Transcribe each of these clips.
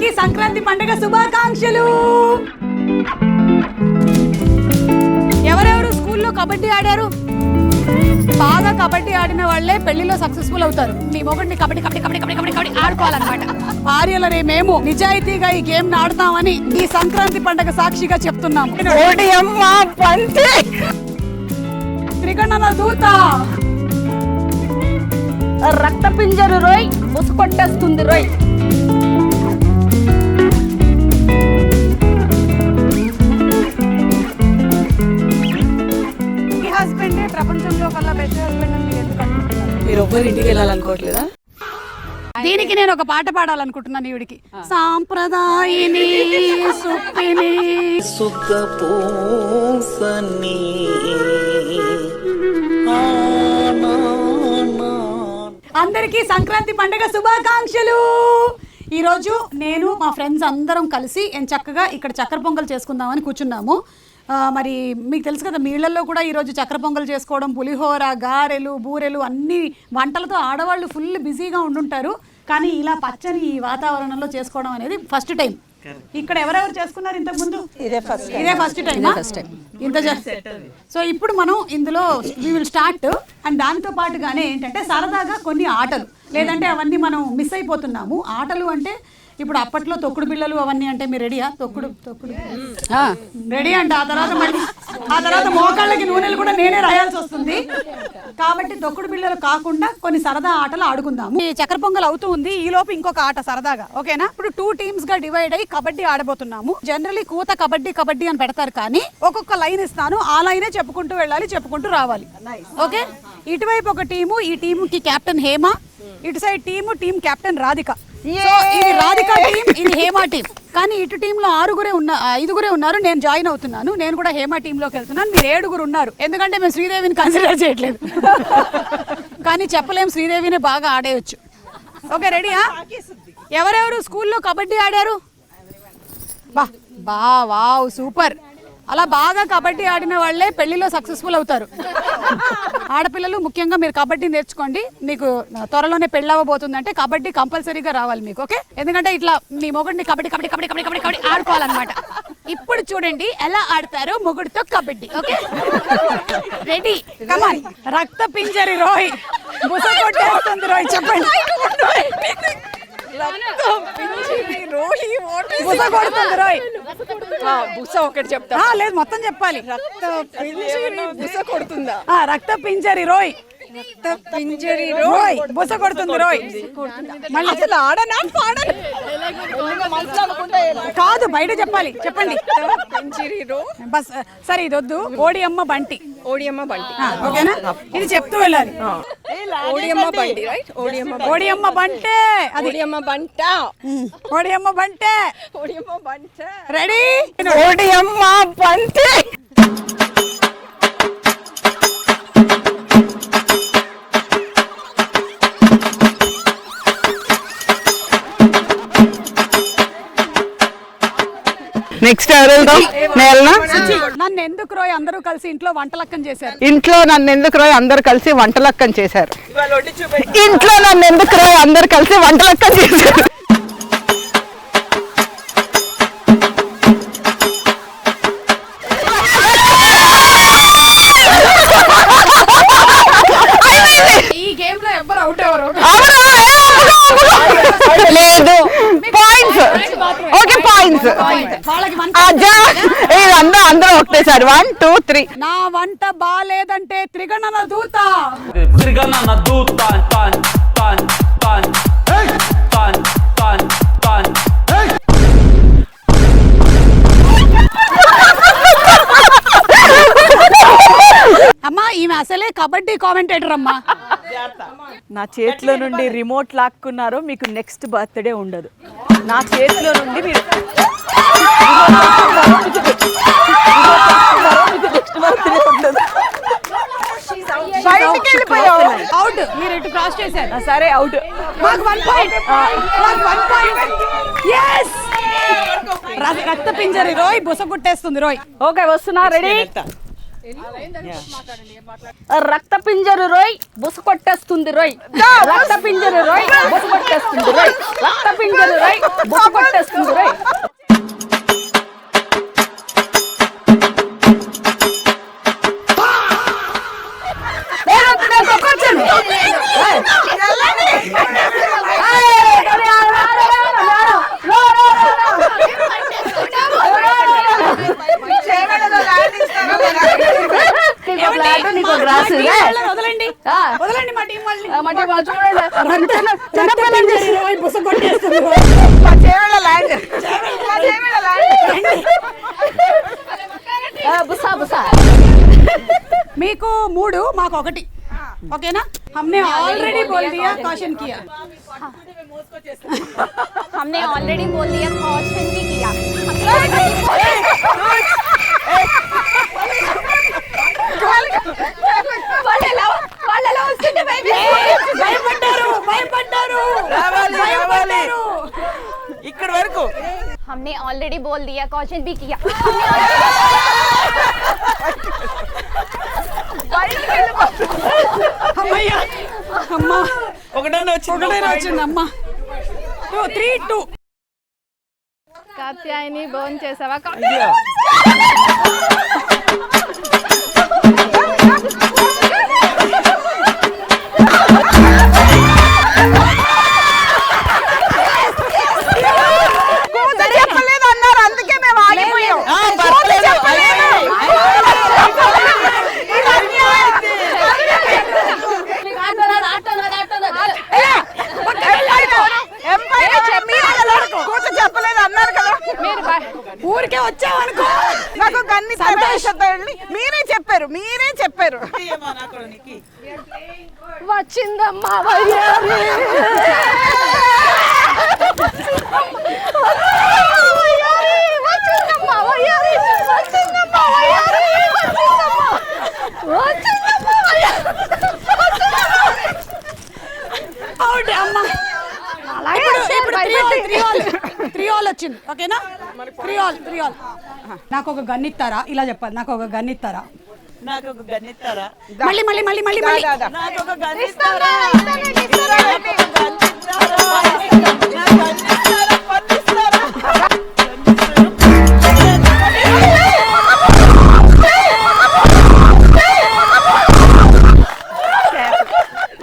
అందరికీ సంక్రాంతి పండుగ శుభాకాంక్షలు. ఎవరెవరు స్కూల్లో కబడ్డీ ఆడారు? బాగా కబడ్డీ ఆడిన వాళ్ళే పెళ్లిలో సక్సెస్ఫుల్ అవుతారు. మీ మొగుడిని కబడ్డీ కబడ్డీ కబడ్డీ కబడ్డీ కబడ్డీ కబడ్డీ ఆడుకోవాలన్నమాట. భార్యలనే మేము నిజాయితీగా ఈ గేమ్ ఆడతామని ఈ సంక్రాంతి పండుగ సాక్షిగా చెప్తున్నాం. త్రిగణన దూత రక్త పింజరు రోయ్ ముసుకొట్టేస్తుంది రోయ్. ఈ హస్బెండ్ ప్రపంచంలో కల్లా బెస్ట్ హస్బెండ్ అని మీరు ఎందుకు అనుకుంటున్నారు? మీరు ఒక్కరు ఇంటికి వెళ్ళాలనుకోవట్లేదా? దీనికి నేను ఒక పాట పాడాలనుకుంటున్నాను. ఈవిడికి సాంప్రదాయిని సుప్పిని సుఖపోసని అందరికీ సంక్రాంతి పండుగ శుభాకాంక్షలు. ఈరోజు నేను మా ఫ్రెండ్స్ అందరం కలిసి చక్కగా ఇక్కడ చక్కెర పొంగల్ చేసుకుందామని కూర్చున్నాము. మరి మీకు తెలుసు కదా, మీ ఇళ్లలో కూడా ఈరోజు చక్కెర పొంగల్ చేసుకోవడం, పులిహోర, గారెలు, బూరెలు అన్ని వంటలతో ఆడవాళ్ళు ఫుల్ బిజీగా ఉండుంటారు. కానీ ఇలా పచ్చని ఈ వాతావరణంలో చేసుకోవడం అనేది ఫస్ట్ టైం. ఇక్కడ ఎవరెవరు చేసుకున్నారు ఇంతకు ముందు? ఇదే ఫస్ట్ టైం. ఇంత సో ఇప్పుడు మనం ఇందులో వి విల్ స్టార్ట్. అండ్ దానితో పాటుగానే ఏంటంటే సరదాగా కొన్ని ఆటలు, లేదంటే అవన్నీ మనం మిస్ అయిపోతున్నాము. ఆటలు అంటే ఇప్పుడు అప్పట్లో తొక్కుడు బిళ్ళలు అవన్నీ. అంటే మీరు రెడీయా? తొక్కుడు రెడీ అంట. ఆ తర్వాత మోకాళ్ళకి నూనెలు కూడా నేనే రాయాల్సి వస్తుంది. కాబట్టి తొక్కుడు బిళ్ళలు కాకుండా కొన్ని సరదా ఆటలు ఆడుకుందాము. ఈ చక్కెర పొంగల్ అవుతూ ఉంది, ఈ లోపు ఇంకొక ఆట సరదాగా. ఓకేనా? ఇప్పుడు 2 టీమ్స్ గా డివైడ్ అయ్యి కబడ్డీ ఆడబోతున్నాము. జనరలీ కూత కబడ్డీ కబడ్డీ అని పెడతారు, కానీ ఒక్కొక్క లైన్ ఇస్తాను. ఆ లైనే చెప్పుకుంటూ వెళ్ళాలి, చెప్పుకుంటూ రావాలి. ఓకే? ఇటువైపు ఒక టీము, ఈ టీముకి కెప్టెన్ హేమ. ఇటు సైడ్ టీం కెప్టెన్ రాధిక. ఇది రాధిక టీం, ఇది హేమ టీం. కానీ ఇటు టీంలో 5గురే ఉన్నారు. నేను జాయిన్ అవుతున్నాను. నేను కూడా హేమ టీంలోకి వెళ్తున్నాను. మీరు 7గురు ఉన్నారు. ఎందుకంటే మేము శ్రీదేవిని కన్సిడర్ చేయట్లేదు. కానీ చెప్పలేం, శ్రీదేవిని బాగా ఆడేయచ్చు. ఓకే, రెడీయా? ఎవరెవరు స్కూల్లో కబడ్డీ ఆడారు? Wow, super. అలా బాగా కబడ్డీ ఆడిన వాళ్ళే పెళ్లిలో సక్సెస్ఫుల్ అవుతారు. ఆడపిల్లలు ముఖ్యంగా మీరు కబడ్డీ నేర్చుకోండి. మీకు త్వరలోనే పెళ్ళి అవ్వబోతుందంటే కబడ్డీ కంపల్సరీగా రావాలి మీకు. ఓకే? ఎందుకంటే ఇట్లా మీ మొగుడిని కబడ్డీ కబడ్డీ కబడ్డీ కబడ్డీ కబడ్డీ కబడ్డీ ఆడుకోవాలన్నమాట. ఇప్పుడు చూడండి ఎలా ఆడతారు మొగుడితో కబడ్డీ. Okay, ready? కమాన్. రక్త పింజరి రోయ్ బుస కొట్టేస్తుంది రోయ్. చెప్పండి. బుస కొడుతుంది రోయ్. బుస ఒకటి చెప్తా. లేదు, మొత్తం చెప్పాలి. బుస కొడుతుందా? రక్త పింజరి రోయ్. పింజరి రోయ్ బుస కొడుతుంది రోయ్. మళ్ళీ అసలు ఆడనా పాడనా? కాదు, బయట చెప్పాలి. చెప్పండి. పింజరి రో బస్. సరే, ఇది వద్దు. ఓడియమ్మ బంటి. ఓడియమ్మ బంటి. ఓకేనా? ఇది చెప్తూ వెళ్ళాలి. ఓడియమ్మ బంటి, రైట్? ఓడియమ్మ బంటే. అది ఓడియమ్మ బంట. ఓడియమ్మ బంటే. ఓడియమ్మ బంట. రెడీ? ఓడియమ్మ బంటి. నెక్స్ట్ ఎవరు వెళ్దాం? నన్ను ఎందుకు రోయ్ అందరూ కలిసి ఇంట్లో వంటలక్కం చేశారు. ఇంట్లో నన్ను ఎందుకు రోయ్ అందరు కలిసి వంటలక్కం చేశారు. ఇంట్లో నన్ను ఎందుకు రోయ్ అందరు కలిసి వంటలక్కం చేశారు. ఈ గేమ్ లో ఎవరు అవుట్ ఎవరు? లేదు, పాయింట్స్. Okay, points. అందరూ ఒకటేసారి 1 2 3. నా వంట బాలేదంటే త్రిగణన దూత. అమ్మా, ఈమె అసలే కబడ్డీ కామెంటేటర్ అమ్మా. నా చేతిలో నుండి రిమోట్ లాక్కున్నారు, మీకు నెక్స్ట్ బర్త్డే ఉండదు. నా చేతిలో నుండి మీరు అవుట్. మీరు ఇటు క్రాస్ చేశారు. సరే, అవుట్. మాకు 1 పాయింట్. రక్త పింజరి రోయ్ బుస కుట్టేస్తుంది రోయ్. ఓకే, వస్తున్నా. రెడీ? రక్త పింజరు రోయ్ బుస కొట్టేస్తుంది రోయ్ రక్త పింజరు రోయ్ బుస కొట్టేస్తుంది రోయ్ రక్త పింజరు రోయ్ బుస కొట్టేస్తుంది రోయ్ వదలండి వదలండి మా టీం వాళ్ళని. బుస కొట్టేస్తుంది. బుసా బుసా మీకు 3 మాకు 1 ఓకేనా? हमने ऑलरेडी बोल दिया कॉशन किया हमने ऑलरेडी बोल दिया कॉशन भी किया ఇక్కడ వరకు हमने ऑलरेडी बोल दिया कॉशन भी किया అమ్మయ్యా అమ్మా ఒకటైనా వచ్చింది అమ్మా 3-2 కాత్యాయని భోజనం చేసావా చెప్పలేదు అన్నారు, అందుకే మేము ఆగిపోయాం. చెప్పలేదు అన్నారు కదా, ఊరికే వచ్చావనుకో. నాకు గన్ని సంతోషండి. మీరే చెప్పారు వచ్చిందమ్మా త్రీ ఆల్ వచ్చింది ఓకేనా? త్రీ ఆల్ నాకు ఒక గన్ ఇస్తారా? ఇలా చెప్పాలి, నాకు ఒక గన్ ఇస్తారా? నాకు ఒక గన్ ఇస్తారా? మళ్ళీ మళ్ళీ మళ్ళీ మళ్ళీ మళ్ళీ నాకు ఒక గన్ ఇస్తారా?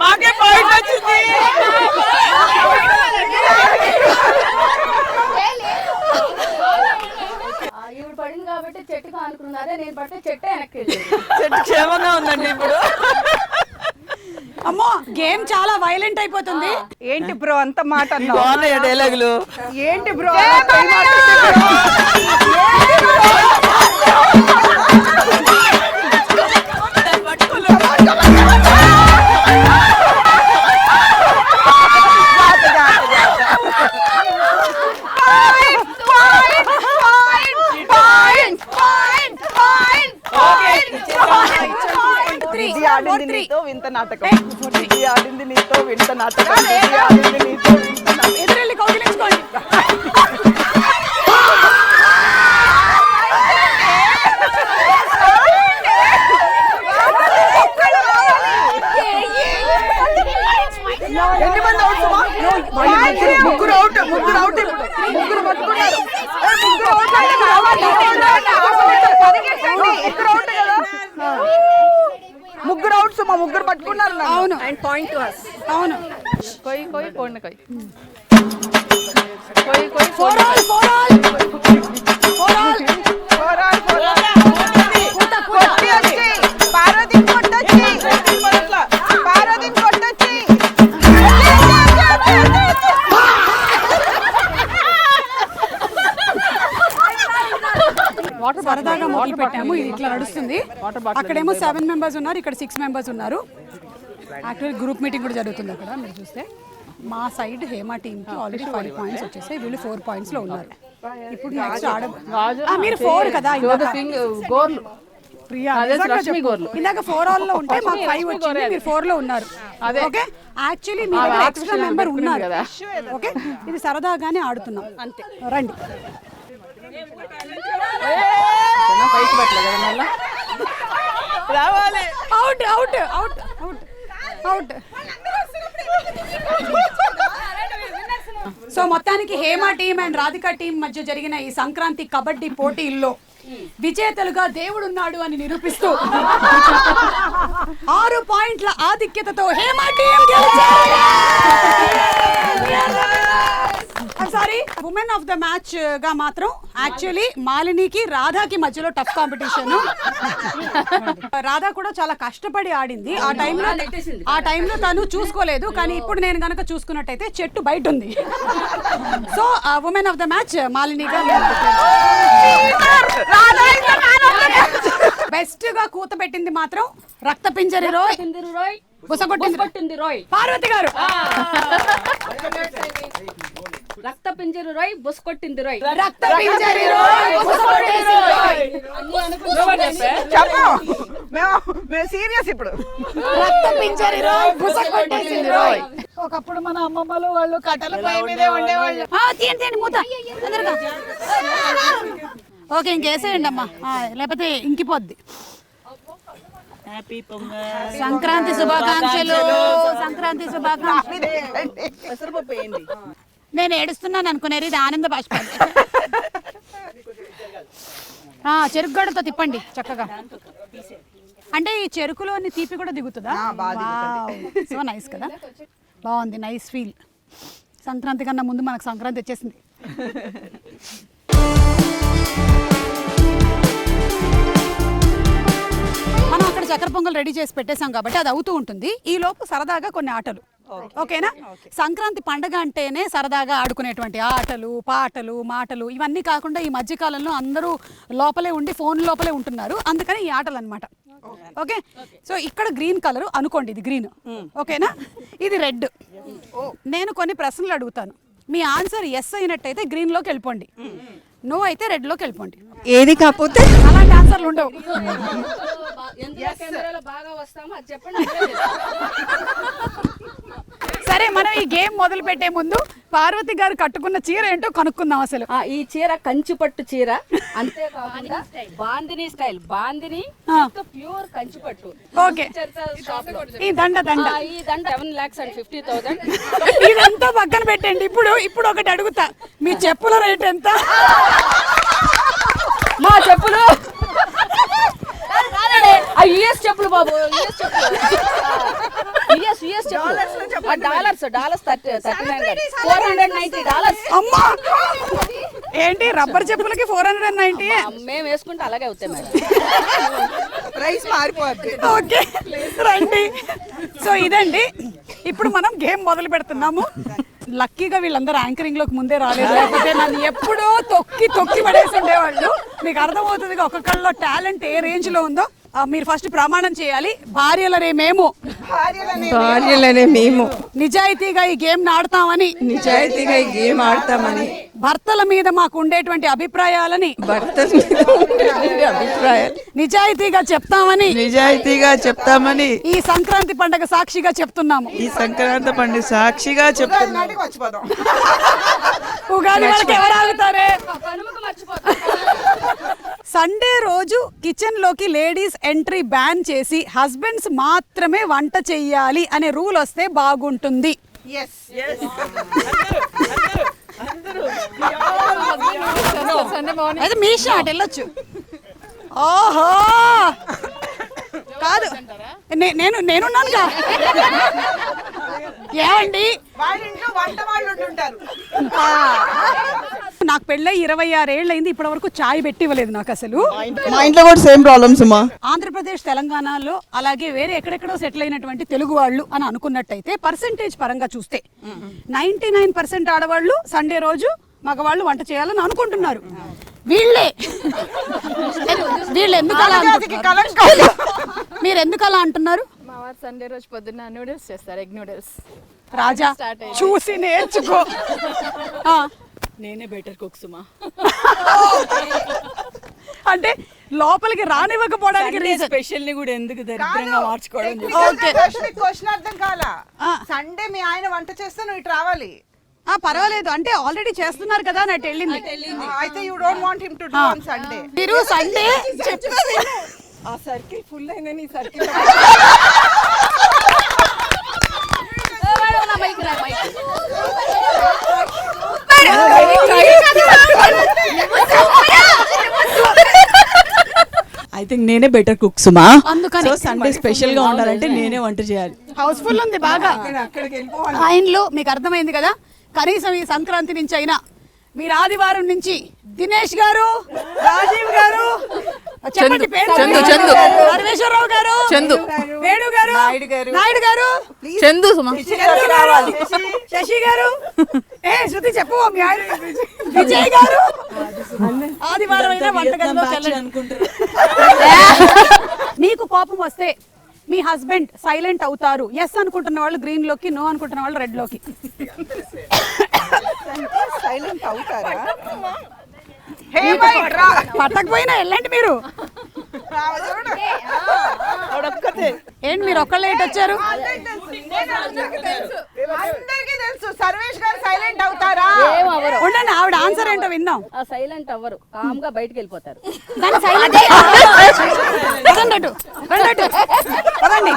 మాకే పాయింట్ వచ్చింది. ఇవి పడింది కాబట్టి చెట్టుకు అనుకున్నారే, నేను పడితే చెట్టు వెనక్కి చెట్టు క్షేమంగా ఉందండి ఇప్పుడు. అమ్మో గేమ్ చాలా వైలెంట్ అయిపోతుంది. ఏంటి బ్రో అంత మాట అన్నావు? బాగున్నాయి డైలాగులు. ఏంటి బ్రో ఆడింది నీతో వింత నాటకం. ఆడింది నీతో వింత నాటకం. ఎదురెళ్ళి కౌగిలించుకోండి. ఎంతమంది అవుట్? ముగ్గురు అవుట్. ముగ్గురు పట్టుకున్నారు. ముగ్గురు అవుట్ సుమా, ముగ్గురు పట్టుకున్నారు. అవును అండ్ పాయింట్ టు us. అవును కొయ్యి కొయ్యి కోడిన కొయ్యి ఫోర్ ఆల్ పారోదిన్ కొట్టొచ్చి సరదాగా మొదలు పెట్టాము. ఇది ఇట్లా నడుస్తుంది. అక్కడేమో 7 మెంబర్స్ ఉన్నారు, ఇక్కడ 6 మెంబర్స్ ఉన్నారు. యాక్చువల్లీ గ్రూప్ మీటింగ్ కూడా జరుగుతుంది అక్కడ. మీరు చూస్తే మా సైడ్ హేమా టీంకి ఆల్రెడీ 5 పాయింట్స్ వచ్చేసాయి. వీళ్ళు 4 పాయింట్స్ లో ఉన్నారు. ఇప్పుడు నెక్స్ట్ మీరు 4 కదా గోర్లు ప్రియా అదే లక్ష్మి గోర్లు. ఇందాక 4 ఆల్ లో ఉంటే మాకు 5 వచ్చింది, మీరు 4 లో ఉన్నారు. ఓకే యాక్చువల్లీ మీ దగ్గర ఎక్స్ట్రా మెంబర్ ఉన్నారు కదా. ఓకే ఇది సరదాగానే ఆడుతున్నాం అంతే. రండి పైకి పెట్టలేదు కదా మళ్ళీ రావాలి. Out out out out out. So మొత్తానికి Hema team and Radhika team మధ్య జరిగిన ఈ సంక్రాంతి కబడ్డీ పోటీల్లో విజేతలుగా దేవుడున్నాడు అని నిరూపిస్తూ 6 పాయింట్ల ఆధిక్యతతో Hema team sorry women of the match గా మాత్రం యాక్చువల్లీ మాలినికి రాధాకి మధ్యలో టఫ్ కాంపిటీషన్. రాధా కూడా చాలా కష్టపడి ఆడింది. ఆ టైంలో తను చూసుకోలేదు. కానీ ఇప్పుడు నేను గనక చూసుకున్నట్టయితే చెట్టు బయట ఉంది. So women of the match మాలినిగా బెస్ట్ గా కూత పెట్టింది మాత్రం రక్త పింజరి రోయ్ బుసగొట్టింది రోయ్ పార్వతి గారు. రక్త పింజరు రోయ్ బుసకొట్టింది రోయ్. రక్త పింజరి రోయ్ బుసగొట్టింది రోయ్. మేము సీరియస్ ఇప్పుడు. రక్త పింజరి రోయ్ బుసగొట్టింది రోయ్. ఒకప్పుడు మన అమ్మమ్మలు వాళ్ళు కట్టెల పొయ్యి మీదే ఉండేవాళ్ళు. తీయండి మూత తొందరగా. ఓకే ఇంకేసేయండి అమ్మా, లేకపోతే ఇంకిపోద్ది. సంక్రాంతి శుభాకాంక్షలు. సంక్రాంతి శుభాకాంక్షలు. నేను ఏడుస్తున్నాను అనుకునేది ఇది ఆనంద బాష్పాలు. చెరుకు గడతో తిప్పండి చక్కగా. అంటే ఈ చెరుకులోని తీపి కూడా దిగుతుందా? సో నైస్ కదా, బాగుంది, నైస్ ఫీల్. సంక్రాంతి కన్నా ముందు మనకు సంక్రాంతి వచ్చేసింది. మనం అక్కడ చక్కెర పొంగల్ రెడీ చేసి పెట్టేశాం కాబట్టి అది అవుతూ ఉంటుంది. ఈ లోపు సరదాగా కొన్ని ఆటలు. ఓకేనా? సంక్రాంతి పండగ అంటేనే సరదాగా ఆడుకునేటువంటి ఆటలు, పాటలు, మాటలు ఇవన్నీ కాకుండా ఈ మధ్యకాలంలో అందరూ లోపలే ఉండి ఫోన్ లోపలే ఉంటున్నారు. అందుకని ఈ ఆటలు అనమాట. ఓకే, సో ఇక్కడ గ్రీన్ కలర్ అనుకోండి, ఇది గ్రీన్. ఓకేనా? ఇది రెడ్. నేను కొన్ని ప్రశ్నలు అడుగుతాను, మీ ఆన్సర్ ఎస్ అయినట్టయితే గ్రీన్ లోకి వెళ్ళిపోండి, నో అయితే రెడ్ లోకి వెళ్ళిపోండి. ఏది కాకపోతే అలాంటి ఆన్సర్లు ఉండవు. సరే, మనం ఈ గేమ్ మొదలు పెట్టే ముందు పార్వతి గారు కట్టుకున్న చీర ఏంటో కనుక్కుందాం. అసలు ఈ చీర కంచి పట్టు చీర, అంతేకాకుండా బాందిని స్టైల్, బాందిని ప్యూర్ కంచి పట్టు. ఓకే, ఈ దండ 7,50,000. ఇదంతా పక్కన పెట్టండి. ఇప్పుడు ఒకటి అడుగుతా, మీ చెప్పుల రేట్ ఎంత? మా చెప్పులు యుఎస్ చెప్పులు బాబు, యుఎస్ చెప్పులు, యుఎస్ చెప్పులు. Dollars 490 dollars. అమ్మా, ఏంటి రబ్బర్ చెప్పులకి 490? మేము వేసుకుంటే అలాగే అవుతాయి మేడం. ప్రైస్ మారిపోద్ది. ఓకే రండి. సో ఇదండి, ఇప్పుడు మనం గేమ్ మొదలు పెడుతున్నాము. లక్కీగా వీళ్ళందరూ యాంకరింగ్ లోకి ముందే రాలేదు, లేకపోతే నన్ను ఎప్పుడో తొక్కి పడేసి ఉండేవాళ్ళు. మీకు అర్థమవుతుంది ఒక్కొక్కళ్ళలో టాలెంట్ ఏ రేంజ్ లో ఉందో. మీరు ఫస్ట్ ప్రమాణం చేయాలి. భార్యలనే మేము నిజాయితీగా ఈ గేమ్ ఆడతామని, భర్తల మీద మాకు ఉండేటువంటి అభిప్రాయాలని నిజాయితీగా చెప్తామని ఈ సంక్రాంతి పండుగ సాక్షిగా చెప్తున్నాము. ఉగాది వాళ్ళకి ఎవరు ఆగుతారే? సండే రోజు కిచెన్ లోకి లేడీస్ ఎంట్రీ బ్యాన్ చేసి హస్బెండ్స్ మాత్రమే వంట చెయ్యాలి అనే రూల్ వస్తే బాగుంటుంది. అయితే మీ షాట్ వెళ్ళొచ్చు. ఓహో కాదు, నేనున్నానుగా. ఏమండి, నాకు పెళ్ళై 26 ఏళ్ళు అయింది, ఇప్పటి వరకు చాయ్ పెట్టి ఇవ్వలేదు నాకు అసలు. మా ఇంట్లో కూడా సేమ్ ప్రాబ్లమ్స్ అమ్మా. ఆంధ్రప్రదేశ్, తెలంగాణలో అలాగే వేరే ఎక్కడెక్కడో సెటిల్ అయినటువంటి తెలుగు వాళ్ళు అని అనుకున్నట్టయితే పర్సెంటేజ్ పరంగా చూస్తే 99% ఆడవాళ్ళు సండే రోజు మగవాళ్ళు వంట చేయాలని అనుకుంటున్నారు. వీళ్ళు ఎందుకు అలా మీరు ఎందుకు అలా అంటున్నారు? మా వారు సండే రోజు పొద్దున్న నూడిల్స్ చేస్తారు, ఎగ్ నూడిల్స్. రాజా చూసి నేర్చుకో. నేనే బెటర్ కుక్ సుమా. అంటే లోపలికి రానివ్వకపోవడానికి రీజన్. స్పెషల్ ని కూడా ఎందుకు దరిద్రంగా మార్చుకోవడం. క్వశ్చన్ అర్థం కాలా. సండే మీ ఆయన వంట చేస్తే నువ్వు ఇటు రావాలి. పర్వాలేదు, అంటే ఆల్రెడీ చేస్తున్నారు కదా అన్నట్టు వెళ్ళింది. అయితే you don't want him to do on Sunday. మీరు సండే ఆ సర్కిల్ ఫుల్ అయిందని ఈ సర్కిల్ ఐ థింక్ నేనే బెటర్ కుక్ సుమా. అందుకని. సో సండే స్పెషల్ గా ఉండాలంటే నేనే వంట చేయాలి. హౌస్ఫుల్ ఉంది బాగా. అక్కడికి వెళ్ళిపోవాలి. ఆయనలో మీకు అర్థమైంది కదా, కనీసం ఈ సంక్రాంతి నుంచి అయినా మీరు ఆదివారం నుంచి దినేష్ గారు, రాజీవ్ గారు, చెప్పండి పేరు. చందు. పరమేశ్వరరావు గారు, చందు. వేణు గారు, నాయుడు గారు, చందు సుమా, చందు గారు, శశి గారు, శృతి చెప్పు మీ ఆయన, విజయ్ గారు. ఆదివారం అయినా వంటగదిలో మీకు కోపం వస్తే మీ హస్బెండ్ సైలెంట్ అవుతారు. ఎస్ అనుకుంటున్న వాళ్ళు గ్రీన్ లోకి, నో అనుకుంటున్న వాళ్ళు రెడ్ లోకి. సైలెంట్ అవుతారా? పట్టకపోయినా వెళ్ళండి మీరు. ఏంటి మీరు ఒక్కళ్ళే ఇటు వచ్చారు? అందరికీ తెలుసు సర్వేష్ గారు సైలెంట్ అవుతారా? ఉండండి, ఆవిడ ఆన్సర్ ఏంటో విన్నాం. సైలెంట్ అవ్వరు, కామ్ గా బయటకు వెళ్ళిపోతారు. పదండి.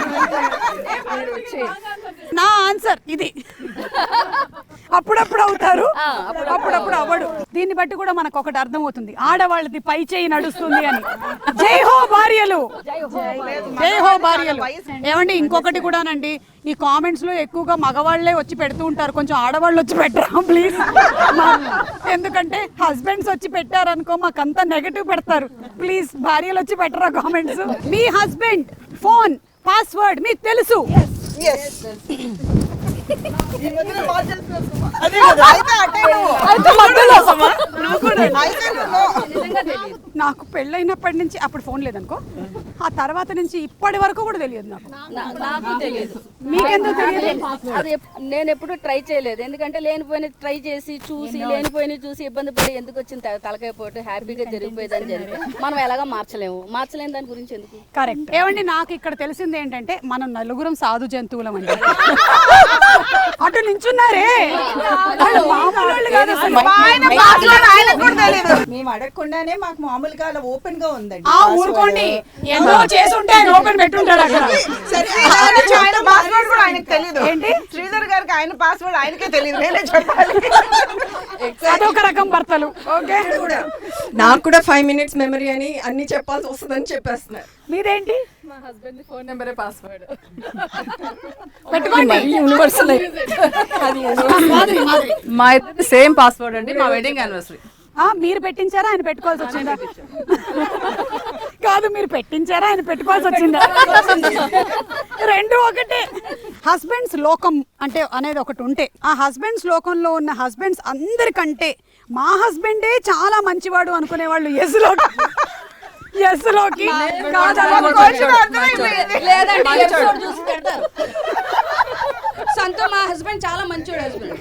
నా ఆన్సర్ ఇది. అప్పుడప్పుడు అవుతారు, అప్పుడప్పుడు అవ్వడు. దీన్ని బట్టి కూడా మనకు ఒకటి అర్థమవుతుంది, ఆడవాళ్ళది పై చేయి నడుస్తుంది అని. జై హో భార్యలు, జై హో భార్యలు. ఏమండి ఇంకొకటి కూడానండి, ఈ కామెంట్స్ లో ఎక్కువగా మగవాళ్లే వచ్చి పెడుతూ ఉంటారు, కొంచెం ఆడవాళ్ళు వచ్చి పెట్టరా ప్లీజ్. ఎందుకంటే హస్బెండ్స్ వచ్చి పెట్టారనుకో మాకంతా నెగటివ్ పెడతారు. ప్లీజ్ భార్యలు వచ్చి పెట్టరా కామెంట్స్. మీ హస్బెండ్ ఫోన్ పాస్వర్డ్ మీకు తెలుసు. నాకు పెళ్ళైనప్పటి నుంచి, అప్పుడు ఫోన్ లేదనుకో, ఆ తర్వాత నుంచి ఇప్పటి వరకు కూడా తెలియదు నాకు తెలియదు. మీకెందుకు తెలియదు? అది నేను ఎప్పుడు ట్రై చేయలేదు, ఎందుకంటే లేనిపోయిన ట్రై చేసి చూసి లేనిపోయిన చూసి ఇబ్బంది పడి ఎందుకు వచ్చింది తలకాయ పోటు, హ్యాపీగా జరిగిపోయేది అని జరిగి మనం ఎలాగా మార్చలేము దాని గురించి ఎందుకు. కరెక్ట్. ఏమండి నాకు ఇక్కడ తెలిసింది ఏంటంటే మనం నలుగురం సాధు జంతువులం అండి. అటు నించున్నారే వాళ్ళు మామూలు వాళ్ళు కాదు అసలు. మేము అడగకుండానే మాకు మామూలుగా అలా ఓపెన్ గా ఉందండి. ఆ ఊరుకోండి, ఏదో చేసి ఉంటే ఆయన ఓపెన్ పెట్టుంటాడు అక్కడ. ఆయన పాస్వర్డ్ కూడా ఆయనకు తెలియదు. ఏంటి? శ్రీధర్ గారికి ఆయన పాస్వర్డ్ ఆయనకే తెలియదు, నేనే చెప్పాలి. అదొక రకం భర్తలు. ఓకే, నాకు కూడా 5 minutes మెమరీ అని అన్ని చెప్పాల్సి వస్తుందని చెప్పేస్తున్నారు. మీదేంటి? మా హస్బెండ్ ఫోన్ నెంబరే పాస్వర్డ్. పెట్టుకోండి. యూనివర్సల్ మా సేమ్ పాస్వర్డ్ అండి, మా వెడ్డింగ్ యానివర్సరీ. మీరు పెట్టించారా ఆయన పెట్టుకోవాల్సి వచ్చిందా? కాదు, మీరు పెట్టించారా ఆయన పెట్టుకోవాల్సి వచ్చిందా? రెండు ఒకటే. హస్బెండ్స్ లోకం అంటే అనేది ఒకటి ఉంటే, ఆ హస్బెండ్స్ లోకంలో ఉన్న హస్బెండ్స్ అందరికంటే మా హస్బెండే చాలా మంచివాడు అనుకునే వాళ్ళు ఎస్లోకి సంతో మా హస్బెండ్ చాలా మంచోడు హస్బెండ్.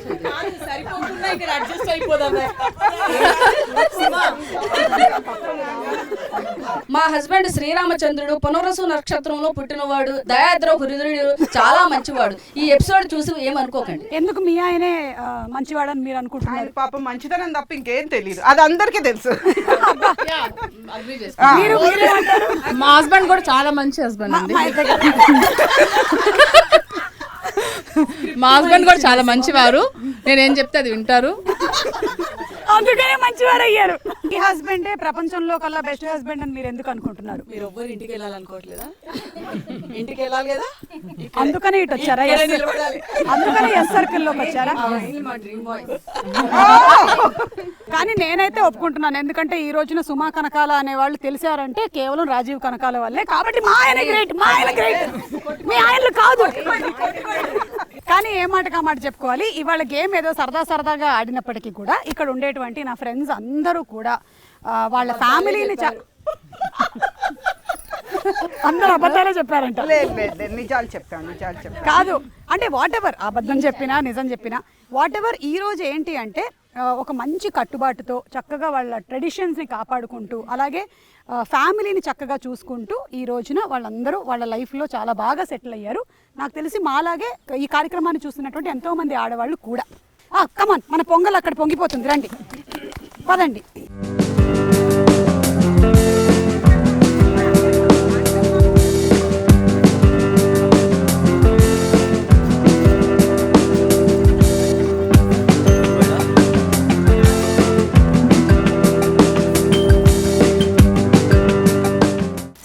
మా హస్బెండ్ శ్రీరామచంద్రుడు పునరసు నక్షత్రంలో పుట్టినవాడు, దయాద్ర హృదయుడు, చాలా మంచివాడు. ఈ ఎపిసోడ్ చూసి ఏమనుకోకండి. ఎందుకు మీ ఆయనే మంచివాడని మీరు అనుకుంటున్నారు? పాపం మంచితనం తప్ప ఇంకేం తెలియదు, అది అందరికీ తెలుసు. మా హస్బెండ్ కూడా చాలా మంచి హస్బెండ్ అండి. మా హస్బెండ్ కూడా చాలా మంచివారు, నేనేం చెప్తే అది వింటారు. అందుకనే మంచివారు అయ్యారు. ఈ హస్బెండే ప్రపంచంలో కల్లా బెస్ట్ హస్బెండ్ అని మీరు ఎందుకు అనుకుంటున్నారు? మీరు ఎవ్వరు ఇంటికి వెళ్ళాలనుకోవట్లేదా? ఇంటికి వెళ్ళాలి కదా, అందుకనే ఇటు వచ్చారా? అందుకనే ఎస్ సర్కిల్ లోకి వచ్చారా? మా డ్రీమ్ బాయ్. కానీ నేనైతే ఒప్పుకుంటున్నాను, ఎందుకంటే ఈ రోజున సుమా కనకాల అనే వాళ్ళు తెలిసారంటే కేవలం రాజీవ్ కనకాల వల్లే. కాబట్టి మా ఆయన గ్రేట్, మా ఆయన గ్రేట్, మీ ఆయనలు కాదు. కానీ ఏ మాటగా మాట చెప్పుకోవాలి, ఇవాళ గేమ్ ఏదో సరదాగా ఆడినప్పటికీ కూడా ఇక్కడ ఉండేటువంటి నా ఫ్రెండ్స్ అందరూ కూడా వాళ్ళ ఫ్యామిలీని అందరూ అబద్ధాలే చెప్పారంట. నిజాలు చెప్తాను. కాదు అంటే వాట్ ఎవర్, అబద్ధం చెప్పినా నిజం చెప్పినా వాట్ ఎవర్, ఈ రోజు ఏంటి అంటే ఒక మంచి కట్టుబాటుతో చక్కగా వాళ్ళ ట్రెడిషన్స్ని కాపాడుకుంటూ, అలాగే ఫ్యామిలీని చక్కగా చూసుకుంటూ ఈ రోజున వాళ్ళందరూ వాళ్ళ లైఫ్లో చాలా బాగా సెటిల్ అయ్యారు. నాకు తెలిసి మాలాగే ఈ కార్యక్రమాన్ని చూస్తున్నటువంటి ఎంతోమంది ఆడవాళ్ళు కూడా. కమాన్, మన పొంగల్ అక్కడ పొంగిపోతుంది, రండి పదండి.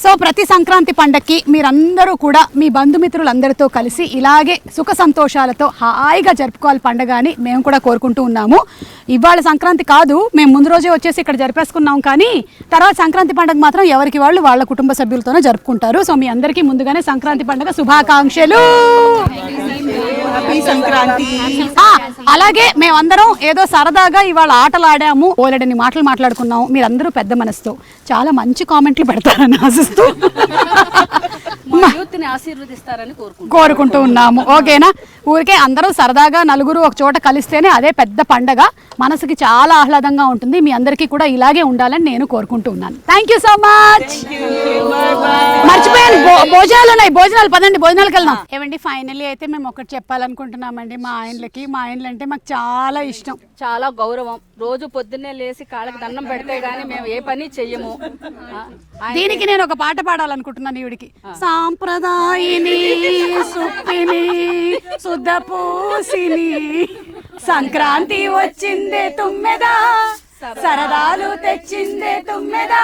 సో ప్రతి సంక్రాంతి పండక్కి మీరందరూ కూడా మీ బంధుమిత్రులందరితో కలిసి ఇలాగే సుఖ సంతోషాలతో హాయిగా జరుపుకోవాలి పండగ అని మేము కూడా కోరుకుంటూ ఉన్నాము. ఇవాళ సంక్రాంతి కాదు, మేము ముందు రోజే వచ్చేసి ఇక్కడ జరిపేసుకున్నాం, కానీ తర్వాత సంక్రాంతి పండుగ మాత్రం ఎవరికి వాళ్ళు వాళ్ళ కుటుంబ సభ్యులతోనే జరుపుకుంటారు. సో మీ అందరికీ ముందుగానే సంక్రాంతి పండుగ శుభాకాంక్షలు. సంక్రాంతి. అలాగే మేమందరం ఏదో సరదాగా ఇవాళ ఆటలు ఆడాము, ఓలెడని మాటలు మాట్లాడుకున్నాము. మీరందరూ పెద్ద మనసుతో చాలా మంచి కామెంట్లు పెడతారని ఆశిస్తూ మా యూత్ని ఆశీర్వదిస్తారని కోరుకుంటూ ఉన్నాము. ఓకేనా? ఊరికే అందరూ సరదాగా నలుగురు ఒక చోట కలిస్తేనే అదే పెద్ద పండగ, మనసుకి చాలా ఆహ్లాదంగా ఉంటుంది. మీ అందరికీ కూడా ఇలాగే ఉండాలని నేను కోరుకుంటూ ఉన్నాను. Thank you so much. మర్చిపోయాను, భోజనాలు ఉన్నాయి, భోజనాలు పదండి, భోజనాలకు వెళ్దాం. ఏమండి, ఫైనల్లీ అయితే మేము ఒకటి చెప్పాలనుకుంటున్నామండి. మా ఆయనలు అంటే మాకు చాలా ఇష్టం, చాలా గౌరవం. రోజు పొద్దున్నే లేచి కాళ్ళకి దండం పెడితే గానీ మేము ఏ పని చెయ్యము. దీనికి నేను ఒక పాట పాడాలనుకుంటున్నాను ఈవిడికి. సాంప్రదాయిని సుప్పిని శుద్ధ పూసిని సంక్రాంతి వచ్చిందే తుమ్మెదా, సరదాలు తెచ్చిందే తుమ్మెదా.